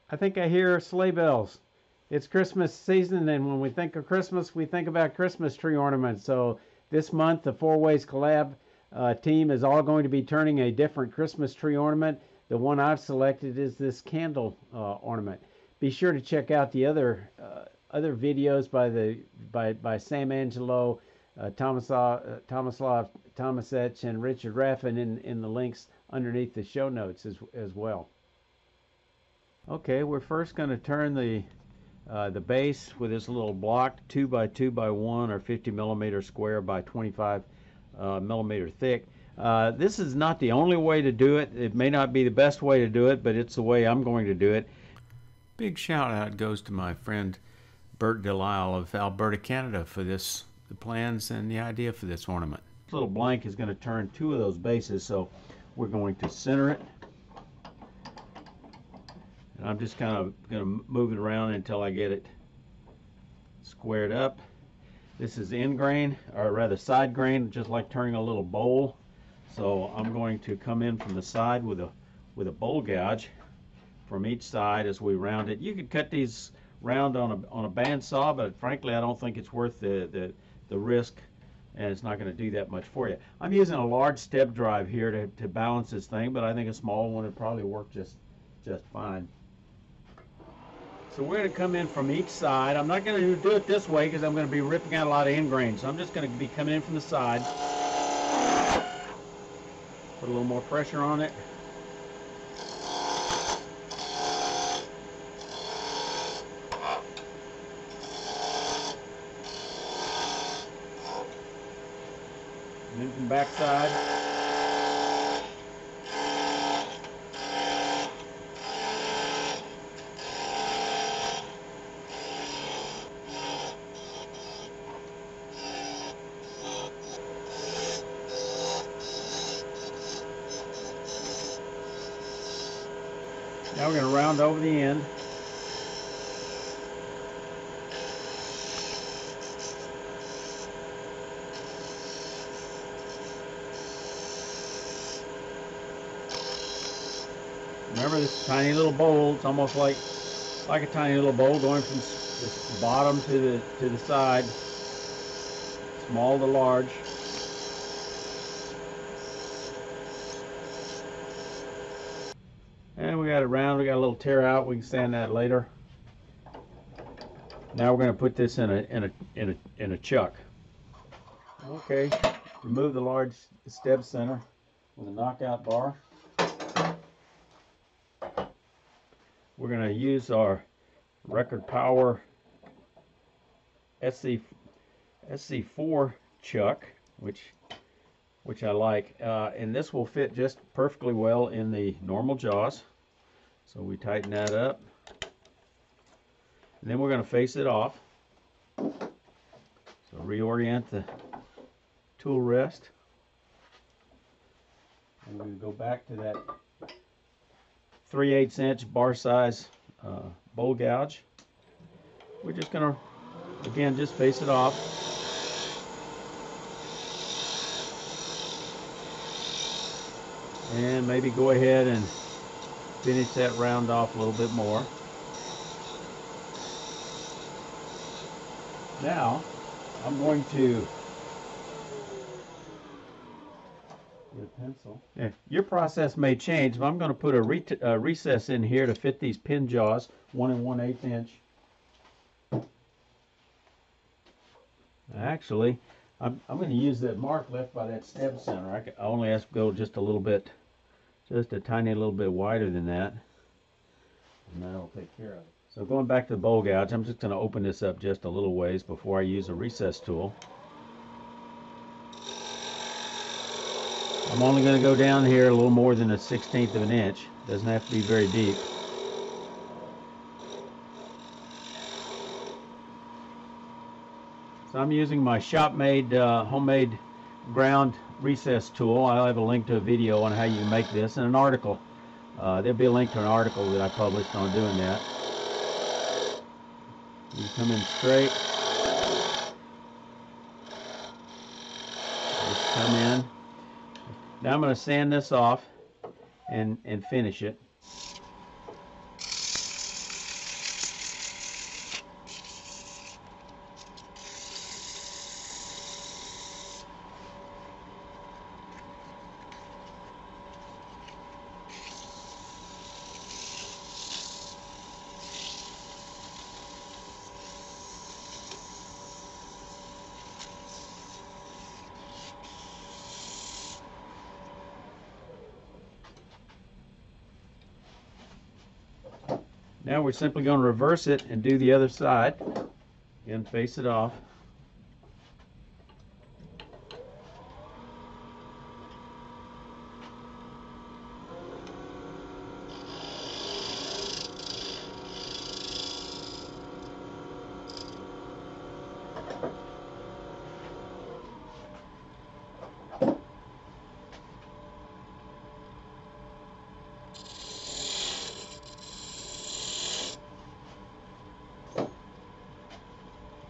I think I hear sleigh bells. It's Christmas season, and when we think of Christmas, we think about Christmas tree ornaments. So this month, the Four Ways Collab team is all going to be turning a different Christmas tree ornament. The one I've selected is this candle ornament. Be sure to check out the other videos by Sam Angelo, Tomislav Tomasech, and Richard Raffin in the links underneath the show notes as well. Okay, we're first going to turn the base with this little block 2 by 2 by 1 or 50 millimeter square by 25 millimeter thick. This is not the only way to do it. It may not be the best way to do it, but it's the way I'm going to do it. Big shout out goes to my friend Bert Delisle of Alberta, Canada for the plans and the idea for this ornament. This little blank is going to turn 2 of those bases, so we're going to center it. And I'm just kind of going to move it around until I get it squared up. This is end grain, or rather side grain, just like turning a little bowl. So I'm going to come in from the side with a bowl gouge from each side as we round it. You could cut these round on a bandsaw, but frankly I don't think it's worth the risk, and it's not going to do that much for you. I'm using a large step drive here to balance this thing, but I think a small one would probably work just fine. So we're going to come in from each side. I'm not going to do it this way because I'm going to be ripping out a lot of end grain. So I'm just going to be coming in from the side. Put a little more pressure on it. And then from the back side. Now we're going to round over the end. Remember, this tiny little bowl, it's almost like a tiny little bowl going from the bottom to the side, small to large. And we got it round, we got a little tear out, we can sand that later. Now we're going to put this in a chuck. Okay, remove the large step center with a knockout bar. We're going to use our Record Power SC4 chuck, which I like, and this will fit just perfectly well in the normal jaws. So we tighten that up, and then we're going to face it off. So reorient the tool rest, and we're going to go back to that 3/8 inch bar size bowl gouge. We're just going to, again, just face it off. And maybe go ahead and finish that round off a little bit more. Now I'm going to get a pencil. Yeah, your process may change, but I'm going to put a recess in here to fit these pin jaws, 1 1/8 inch. Actually, I'm going to use that mark left by that stem center. I only have to go just a little bit, just a tiny little bit wider than that, and that'll take care of it. So going back to the bowl gouge, I'm just going to open this up just a little ways before I use a recess tool. I'm only going to go down here a little more than 1/16 of an inch. Doesn't have to be very deep. So I'm using my shop-made, homemade ground recess tool. I'll have a link to a video on how you make this and an article. There'll be a link to an article that I published on doing that. You come in straight. Just come in. Now I'm going to sand this off and finish it. Now we're simply going to reverse it and do the other side. Again, face it off.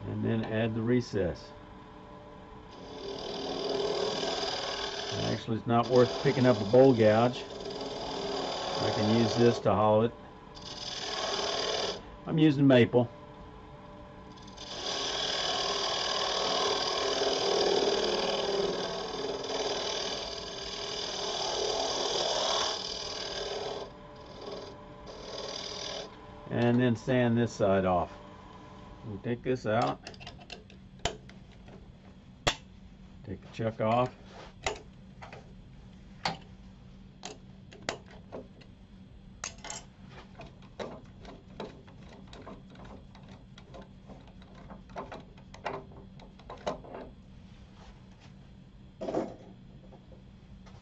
And then add the recess. Actually, it's not worth picking up a bowl gouge. I can use this to hollow it. I'm using maple. And then sand this side off. We'll take this out. Take the chuck off.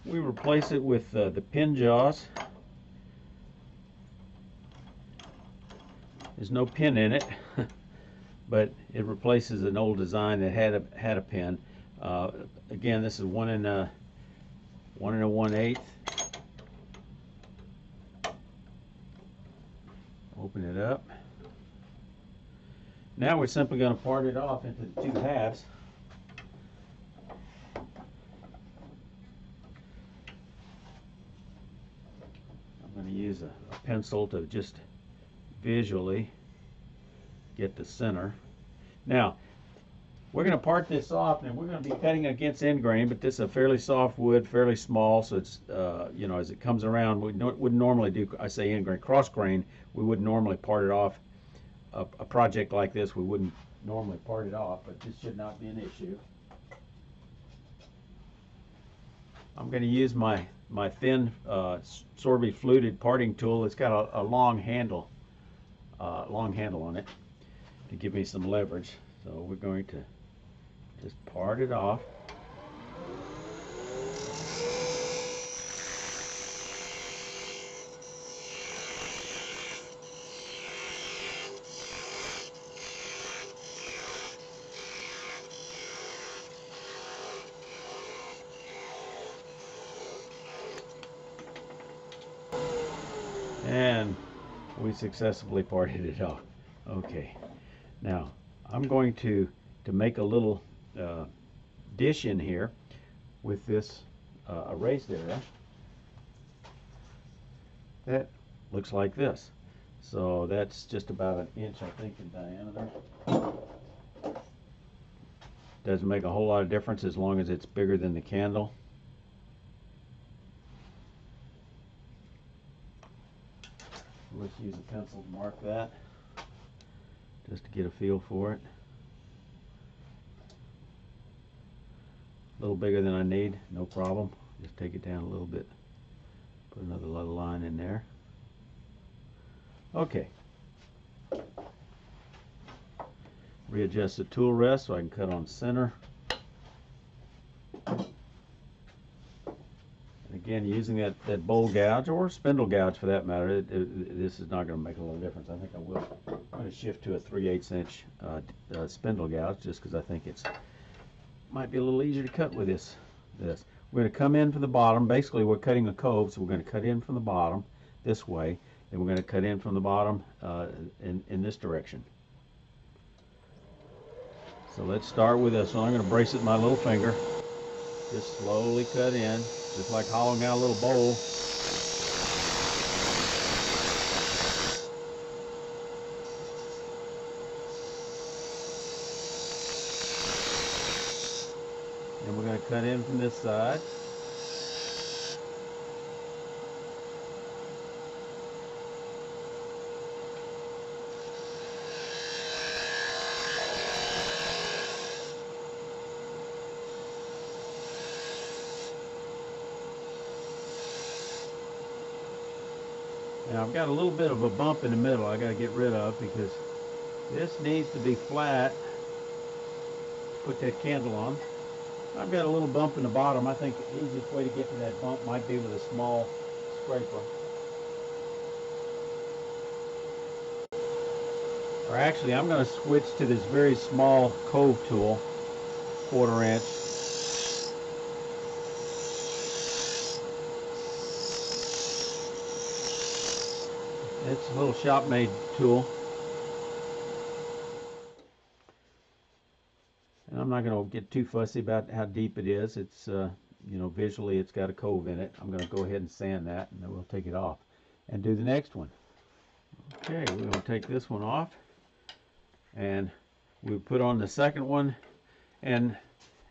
We replace it with the pin jaws. There's no pin in it, but it replaces an old design that had a pin. Again, this is 1 1/8. Open it up. Now we're simply going to part it off into the 2 halves. I'm going to use a pencil to just visually get the center. Now we're going to part this off, and we're going to be cutting against end grain, but this is a fairly soft wood, fairly small, so it's you know, as it comes around, we wouldn't normally do, I say end grain, cross grain, we wouldn't normally part it off. A project like this, we wouldn't normally part it off, but this should not be an issue. I'm going to use my thin Sorby fluted parting tool. It's got a long handle on it to give me some leverage. So we're going to just part it off. And we successfully parted it off. Okay, now I'm going to make a little dish in here with this raised area that looks like this. So that's just about 1 inch, I think, in diameter. Doesn't make a whole lot of difference as long as it's bigger than the candle. Let's use a pencil to mark that, just to get a feel for it. A little bigger than I need, no problem. Just take it down a little bit. Put another little line in there. Okay. Readjust the tool rest so I can cut on center. Again, using that bowl gouge or spindle gouge for that matter, this is not going to make a lot of difference. I think I'm going to shift to a 3/8 inch spindle gouge just because I think it's might be a little easier to cut with this. We're going to come in from the bottom. Basically, we're cutting a cove, so we're going to cut in from the bottom this way, and we're going to cut in from the bottom in this direction. So let's start with this one. I'm going to brace it with my little finger. Just slowly cut in, just like hollowing out a little bowl. And we're going to cut in from this side. Now I've got a little bit of a bump in the middle I got to get rid of because this needs to be flat. Put that candle on. I've got a little bump in the bottom. I think the easiest way to get to that bump might be with a small scraper. Or actually, I'm going to switch to this very small cove tool, 1/4 inch. It's a little shop-made tool. And I'm not going to get too fussy about how deep it is. It's, you know, visually it's got a cove in it. I'm going to go ahead and sand that, and then we'll take it off and do the next one. Okay, we're going to take this one off, and we put on the second one, and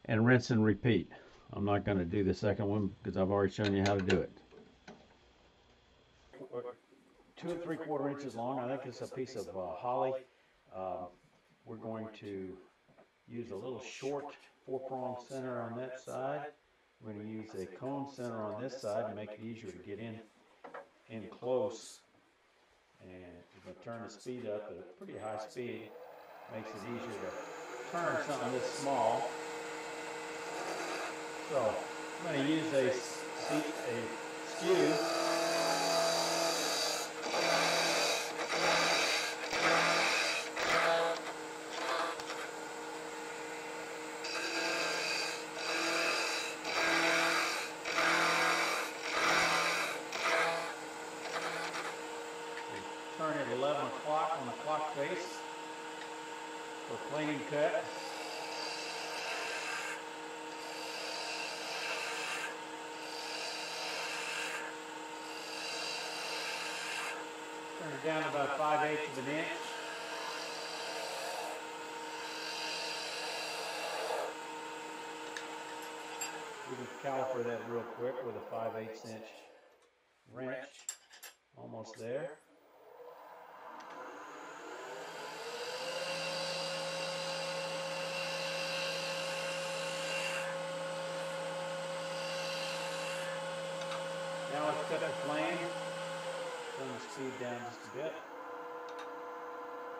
rinse and repeat. I'm not going to do the second one because I've already shown you how to do it. 2 3/4 inches long. I think it's a piece of holly. We're going to use a little short 4-prong center on that side. We're going to use a cone center on this side to make it easier to get in close. And we're going to turn the speed up at a pretty high speed. Makes it easier to turn something this small. So I'm going to use a skew. Turn at 11 o'clock on the clock face for clean cut. Turn it down to about 5/8 of an inch. We can caliper that real quick with a 5/8 inch wrench. Almost there. Now let's cut the flame. Turn the speed down just a bit.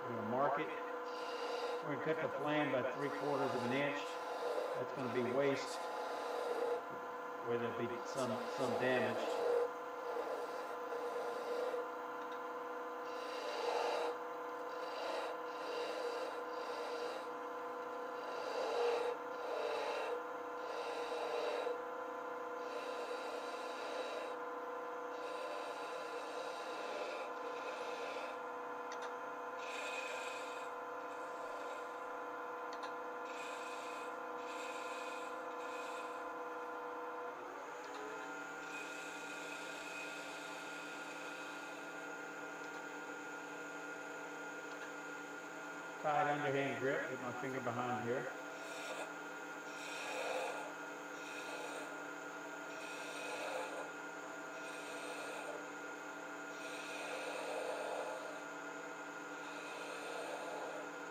We're going to mark it. We're going to cut the flame by 3/4 of an inch. That's going to be waste where there'll be some damage. Tight underhand grip, get my finger behind here.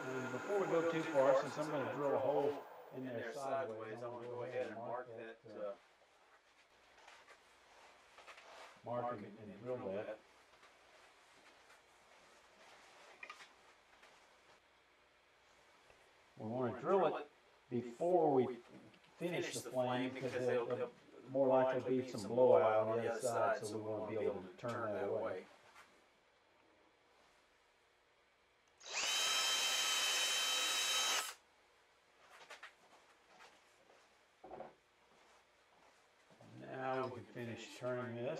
And before we go too far, since I'm going to drill a hole in there sideways, I'm going to go ahead and mark that, and drill that. We want to drill it before we finish the flame because there'll more likely be some blowout on the other side, so we want to be able to turn that away. Now we can finish turning this.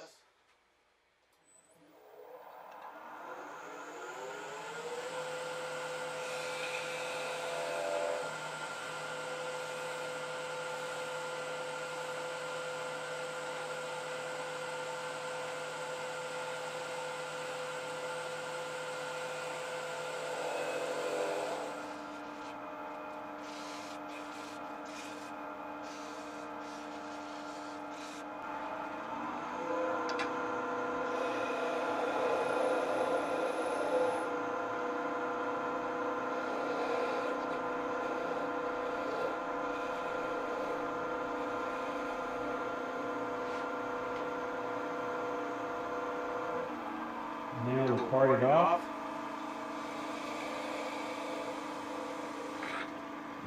part it off.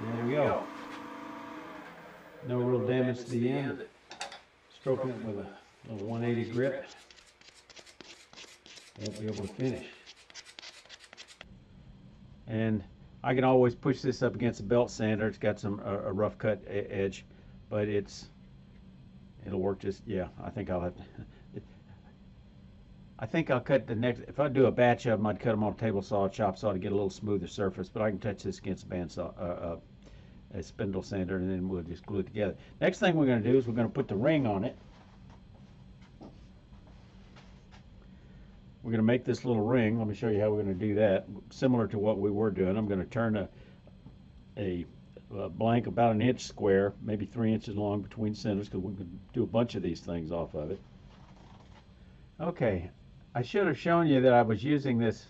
There we go. No real damage to the end. Stroking it with a little 180 grip. Won't be able to finish. And I can always push this up against a belt sander. It's got some a rough cut edge, but it'll work just, yeah, I think I'll have to. I think I'll cut the next, if I do a batch of them, I'd cut them on a table saw, chop saw to get a little smoother surface, but I can touch this against a bandsaw, a spindle sander, and then we'll just glue it together. Next thing we're going to do is we're going to put the ring on it. We're going to make this little ring. Let me show you how we're going to do that. Similar to what we were doing, I'm going to turn a blank about 1 inch square, maybe 3 inches long between centers, because we can do a bunch of these things off of it. Okay, I should have shown you that I was using this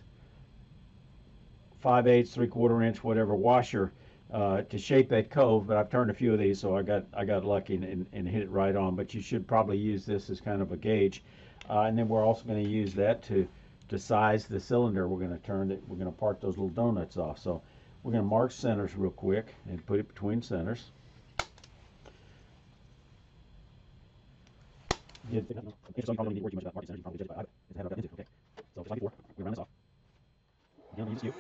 5/8, 3/4 inch, whatever washer to shape that cove, but I've turned a few of these, so I got lucky and hit it right on. But you should probably use this as kind of a gauge, and then we're also going to use that to size the cylinder we're going to turn. That we're going to part those little donuts off. So we're going to mark centers real quick and put it between centers. Okay, so you probably need to worry too much about marking centers. You probably judge it by it's had about into. Okay, so just like before, we round this off. You don't need a skew.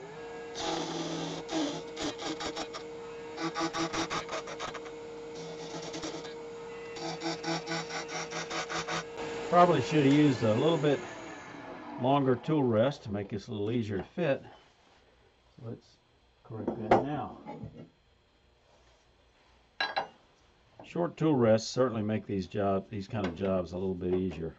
Probably should have used a little bit longer tool rest to make this a little easier to fit. So let's correct that now. Short tool rests certainly make these kind of jobs a little bit easier.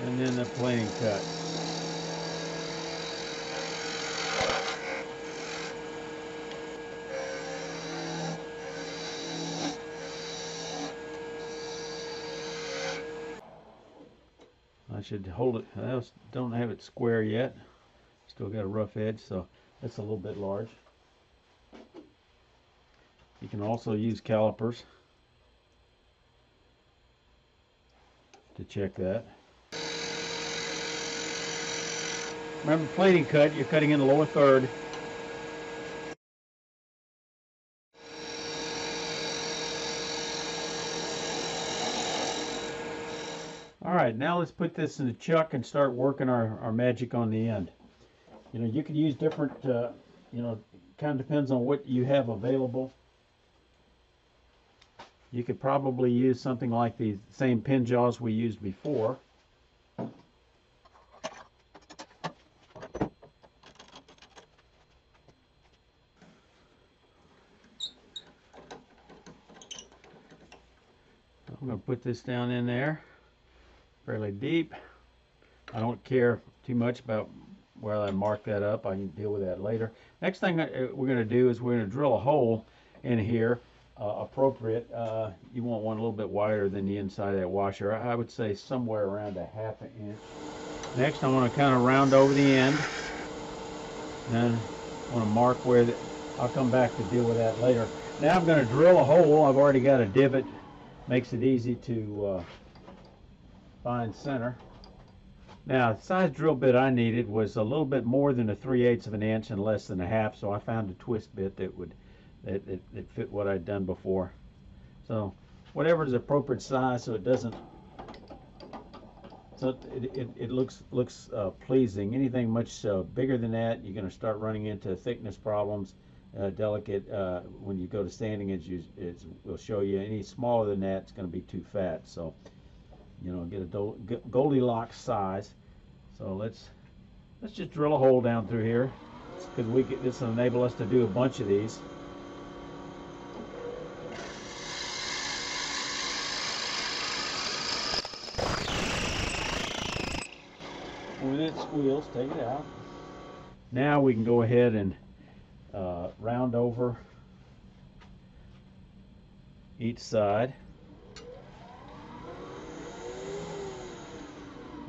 And then the planing cut. I should hold it. I don't have it square yet. Still got a rough edge, so that's a little bit large. You can also use calipers to check that. Remember, plating cut, you're cutting in the lower third. Alright, now let's put this in the chuck and start working our magic on the end. You know, you could use different, you know, kind of depends on what you have available. You could probably use something like the same pin jaws we used before. I'm going to put this down in there fairly deep. I don't care too much about where I mark that up. I can deal with that later. Next thing we're going to do is we're going to drill a hole in here appropriate. You want one a little bit wider than the inside of that washer. I would say somewhere around a 1/2 inch. Next I want to kind of round over the end. Then I want to mark where I'll come back to deal with that later. Now I'm going to drill a hole. I've already got a divot. Makes it easy to find center. Now, the size drill bit I needed was a little bit more than a 3/8 of an inch and less than a 1/2, so I found a twist bit that fit what I'd done before. So whatever is appropriate size, so it doesn't, so it looks pleasing. Anything much bigger than that, you're going to start running into thickness problems. Delicate when you go to sanding, it will show you. Any smaller than that, it's going to be too fat. So, you know, get a Goldilocks size. So let's just drill a hole down through here, because this will enable us to do a bunch of these. When it squeals, take it out. Now we can go ahead and round over each side.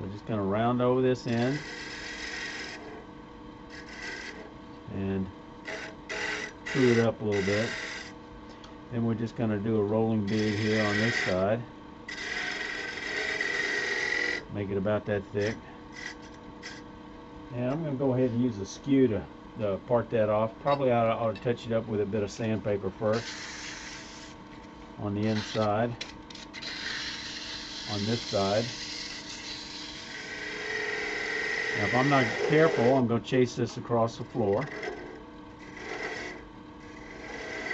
We're just going to round over this end. and screw it up a little bit. Then we're just going to do a rolling bead here on this side. Make it about that thick. And I'm going to go ahead and use a skew to part that off. Probably ought to touch it up with a bit of sandpaper first on the inside, on this side. Now if I'm not careful, I'm going to chase this across the floor.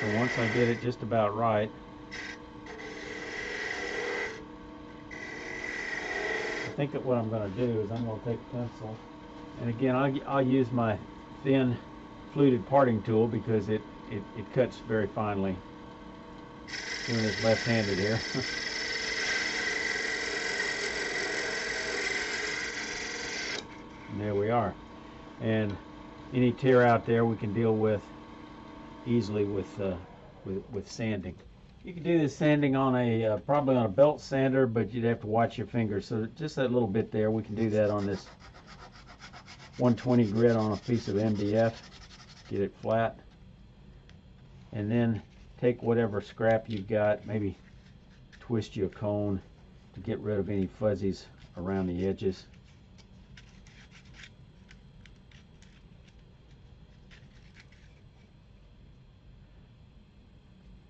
So once I get it just about right, I think that what I'm going to do is I'm going to take a pencil, and again I'll use my thin fluted parting tool because it cuts very finely. Doing this left-handed here. And there we are. And any tear out there we can deal with easily with sanding. You can do this sanding on a probably on a belt sander, but you'd have to watch your fingers. So just that little bit there, we can do that on this 120 grit on a piece of MDF. Get it flat, and then take whatever scrap you've got, maybe twist your cone to get rid of any fuzzies around the edges.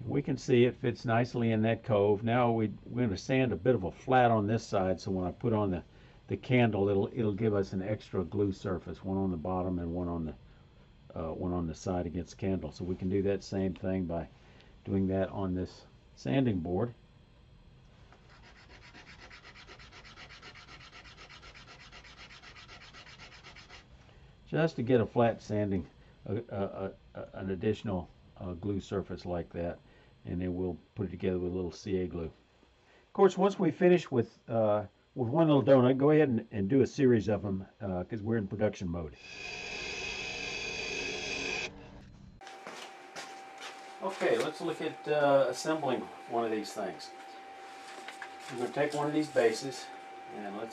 We can see it fits nicely in that cove. Now we're going to sand a bit of a flat on this side, so when I put on the candle, it'll give us an extra glue surface, one on the bottom and one on the side against the candle. So we can do that same thing by doing that on this sanding board. Just to get a flat sanding, an additional glue surface like that, and then we'll put it together with a little CA glue. Of course, once we finish with one little donut, go ahead and do a series of them because we're in production mode. Okay, let's look at assembling one of these things. We're going to take one of these bases and we're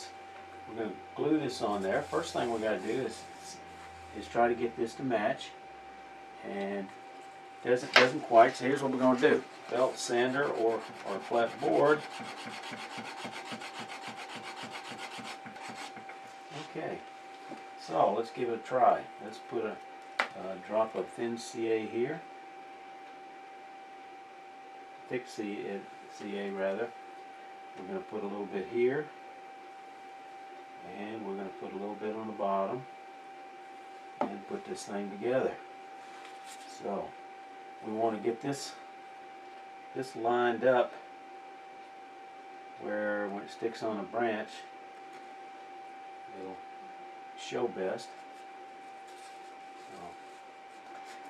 going to glue this on there. First thing we got to do is try to get this to match, and doesn't quite. So here's what we're going to do: belt sander or flat board. Okay, so let's give it a try. Let's put a drop of thin CA here. Thick CA rather. We're going to put a little bit here, and we're going to put a little bit on the bottom, and put this thing together. So we want to get this lined up where when it sticks on a branch, it'll show best.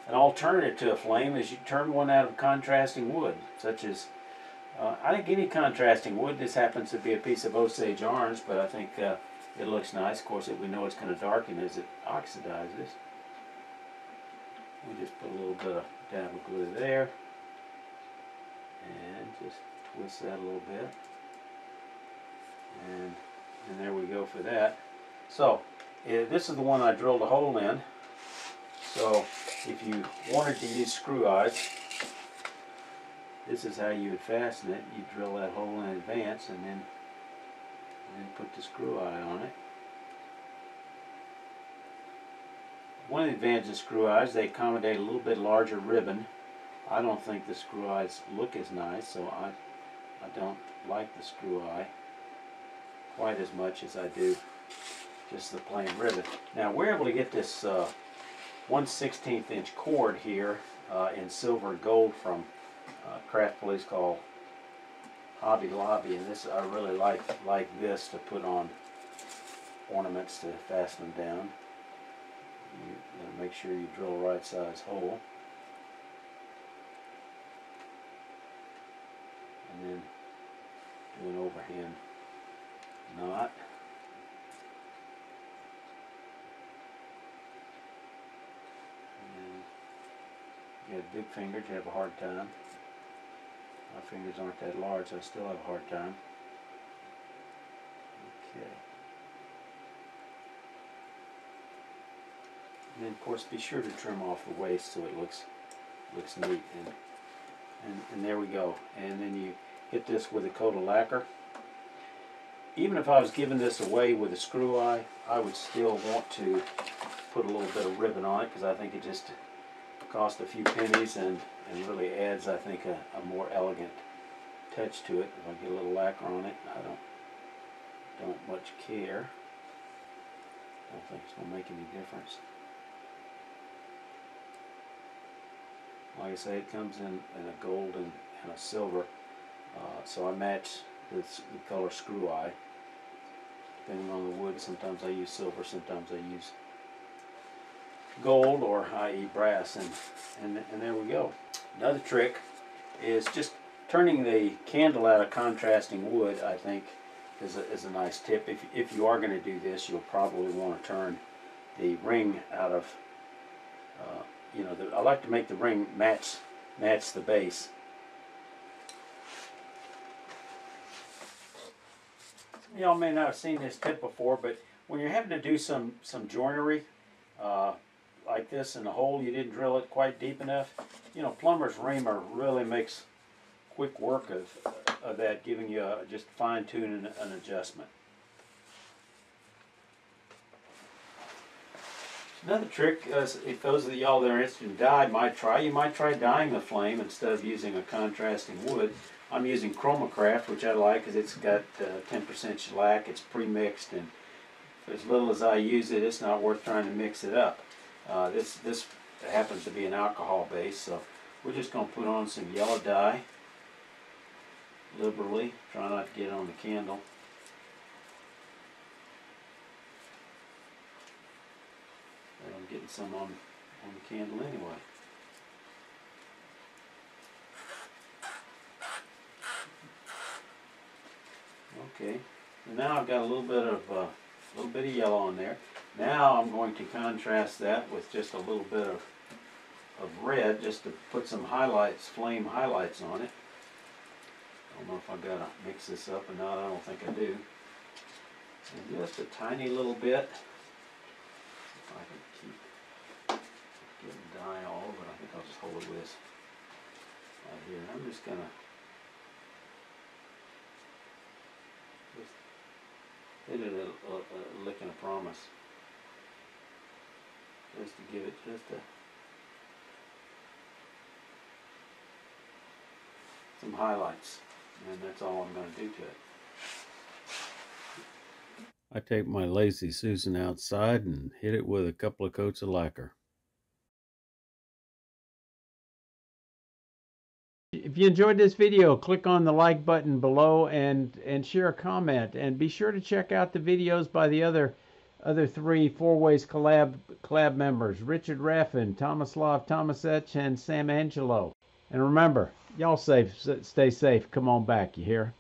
An alternative to a flame is you turn one out of contrasting wood, such as, I think any contrasting wood. This happens to be a piece of Osage orange, but I think it looks nice. Of course, we know it's going to darken as it oxidizes. We just put a little bit of dab of glue there, and just twist that a little bit, and there we go for that. So this is the one I drilled a hole in. So if you wanted to use screw eyes, this is how you would fasten it. You drill that hole in advance and then put the screw eye on it. One of the advantages of screw eyes, they accommodate a little bit larger ribbon. I don't think the screw eyes look as nice, so I don't like the screw eye quite as much as I do just the plain ribbon. Now we're able to get this 1/16 inch cord here in silver and gold from a craft place called Hobby Lobby, and this I really like this to put on ornaments to fasten them down. You gotta make sure you drill a right size hole, and then do an overhand knot. You have big fingers, you have a hard time. My fingers aren't that large, so I still have a hard time. Okay. And then of course be sure to trim off the waste so it looks neat. And there we go. And then you hit this with a coat of lacquer. Even if I was giving this away with a screw eye, I would still want to put a little bit of ribbon on it because I think it just costs a few pennies and really adds, I think, a more elegant touch to it. If I get a little lacquer on it, I don't much care. I don't think it's going to make any difference. Like I say, it comes in a gold and a silver, so I match the color screw eye. Depending on the wood, sometimes I use silver, sometimes I use gold, or i.e. brass, and there we go. Another trick is just turning the candle out of contrasting wood. I think is a nice tip. If you are going to do this, you'll probably want to turn the ring out of I like to make the ring match the base. Y'all may not have seen this tip before, but when you're having to do some joinery like this in a hole you didn't drill it quite deep enough, plumber's reamer really makes quick work of that, giving you just fine-tuning an adjustment. Another trick, if those of y'all that are interested in dye you might try dyeing the flame instead of using a contrasting wood. I'm using Chromacraft, which I like because it's got 10% shellac, it's pre-mixed, and for as little as I use it, it's not worth trying to mix it up. This happens to be an alcohol base, so we're just going to put on some yellow dye liberally, try not to get on the candle. I'm getting some on the candle anyway. Okay, and now I've got a little bit of yellow on there. Now I'm going to contrast that with just a little bit of red, just to put some highlights, flame highlights on it. I don't know if I've got to mix this up or not. I don't think I do. And just a tiny little bit. If I can keep getting dye all over it, I think I'll just hold it with this right here. I'm just gonna hit it a lick and a promise, just to give it some highlights, and that's all I'm going to do to it. I take my Lazy Susan outside and hit it with a couple of coats of lacquer. If you enjoyed this video, click on the like button below and share a comment. And be sure to check out the videos by the other three Four Ways collab members, Richard Raffin, Tomislav Tomasech, and Sam Angelo. And remember, y'all stay safe. Come on back, you hear?